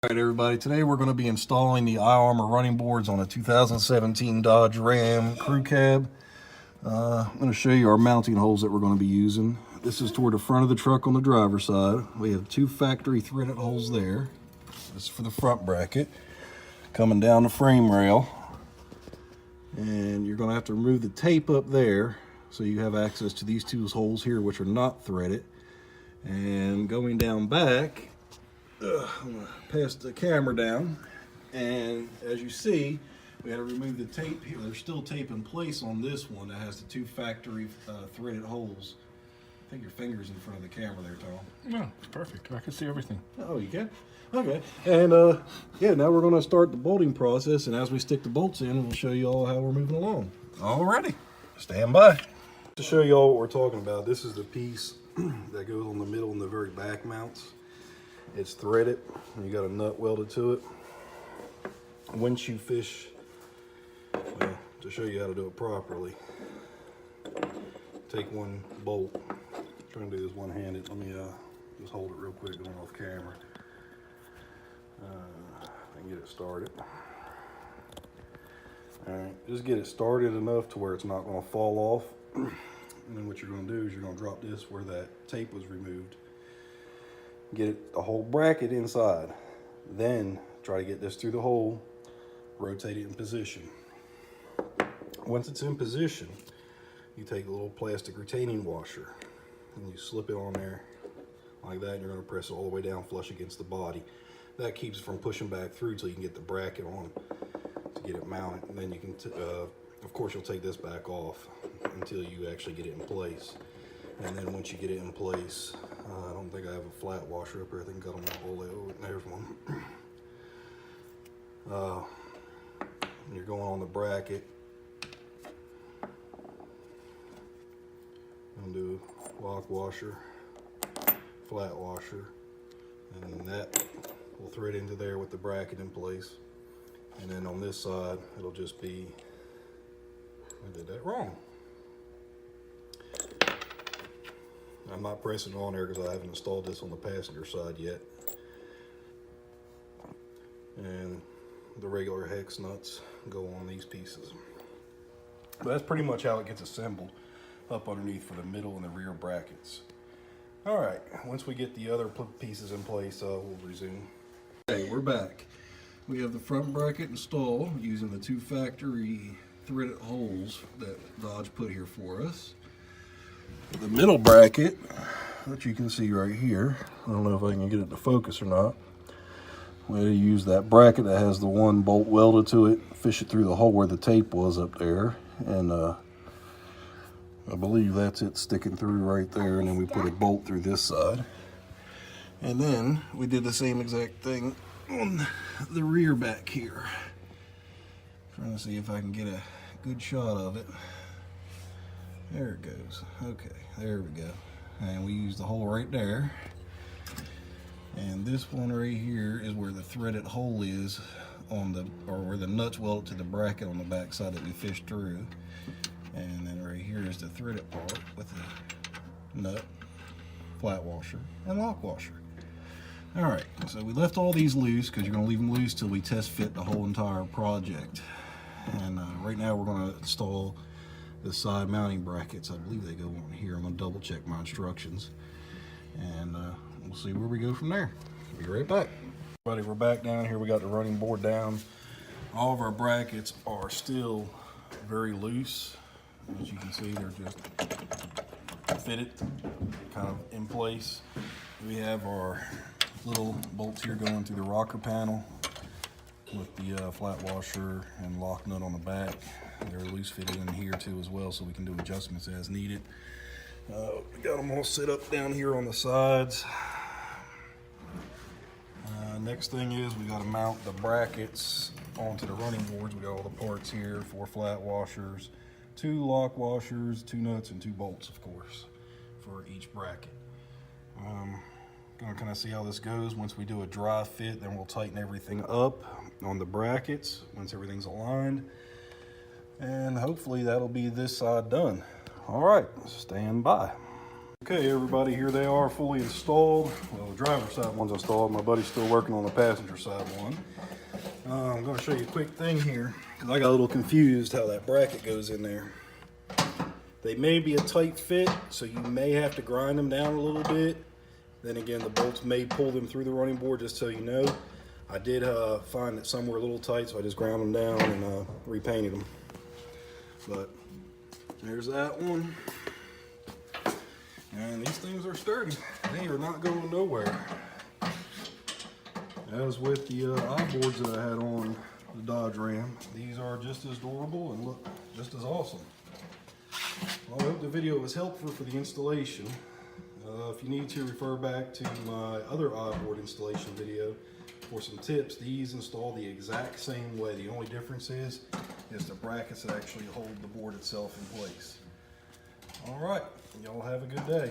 Alright everybody, today we're going to be installing the iArmor running boards on a 2017 Dodge Ram crew cab. I'm going to show you our mounting holes that we're going to be using. This is toward the front of the truck on the driver's side. We have two factory threaded holes there. This is for the front bracket. Coming down the frame rail. And you're going to have to remove the tape up there so you have access to these two holes here, which are not threaded. And going down back, I'm going to pass the camera down, and as you see, we had to remove the tape here. There's still tape in place on this one that has the two factory threaded holes. I think your finger's in front of the camera there, Tom. No, it's perfect. I can see everything. Oh, you can? Okay. And yeah, now we're going to start the bolting process, and as we stick the bolts in, we'll show you all how we're moving along. Alrighty. Stand by. To show you all what we're talking about, this is the piece that goes on the middle and the very back mounts. It's threaded, and you got a nut welded to it. Once you fish, well, to show you how to do it properly, take one bolt. I'm trying to do this one-handed. Let me just hold it real quick, going off camera. And get it started. All right, just get it started enough to where it's not going to fall off. And then what you're going to do is you're going to drop this where that tape was removed. Get it, the whole bracket inside. Then try to get this through the hole, rotate it in position. Once it's in position, you take a little plastic retaining washer and you slip it on there like that, and you're going to press it all the way down flush against the body. That keeps it from pushing back through till you can get the bracket on to get it mounted. And then you can, of course, you'll take this back off until you actually get it in place. And then once you get it in place, I don't think I have a flat washer up here. I think I got them all over. There's one. You're going on the bracket. I'm gonna do lock washer, flat washer, and then that will thread into there with the bracket in place. And then on this side, it'll just be, I did that wrong. I'm not pressing on there because I haven't installed this on the passenger side yet. And the regular hex nuts go on these pieces. But that's pretty much how it gets assembled up underneath for the middle and the rear brackets. All right, once we get the other pieces in place, we'll resume. Okay, we're back. We have the front bracket installed using the two factory threaded holes that Dodge put here for us. The middle bracket, which you can see right here, I don't know if I can get it to focus or not. We use that bracket that has the one bolt welded to it, fish it through the hole where the tape was up there, and I believe that's it sticking through right there, and then we put a bolt through this side. And then we did the same exact thing on the rear back here. Trying to see if I can get a good shot of it. There it goes. Okay, there we go. And we use the hole right there. And this one right here is where the threaded hole is on the, or where the nuts welded to the bracket on the back side that we fished through. And then right here is the threaded part with the nut, flat washer, and lock washer. All right, so we left all these loose because you're going to leave them loose till we test fit the whole entire project. And right now we're going to install the side mounting brackets. I believe they go on here. I'm going to double check my instructions, and we'll see where we go from there. Be right back. Everybody, we're back down here. We got the running board down. All of our brackets are still very loose. As you can see, they're just fitted kind of in place. We have our little bolts here going through the rocker panel with the flat washer and lock nut on the back. They're loose fitted in here too as well, so we can do adjustments as needed. We got them all set up down here on the sides. Next thing is we got to mount the brackets onto the running boards. We got all the parts here, 4 flat washers, 2 lock washers, 2 nuts, and 2 bolts, of course, for each bracket. Gonna kind of see how this goes. Once we do a dry fit, then we'll tighten everything up on the brackets once everything's aligned. And hopefully that'll be this side done. All right, stand by. Okay, everybody, here they are fully installed. Well, the driver's side one's installed. My buddy's still working on the passenger side one. I'm going to show you a quick thing here because I got a little confused how that bracket goes in there. They may be a tight fit, so you may have to grind them down a little bit. Then again, the bolts may pull them through the running board, just so you know. I did find that some were a little tight, so I just ground them down and repainted them. But there's that one. And these things are sturdy. They are not going nowhere. As with the I-boards that I had on the Dodge Ram, these are just as durable and look just as awesome. Well, I hope the video was helpful for the installation. If you need to, refer back to my other I-board installation video for some tips. These install the exact same way. The only difference is the brackets that actually hold the board itself in place. All right, y'all have a good day.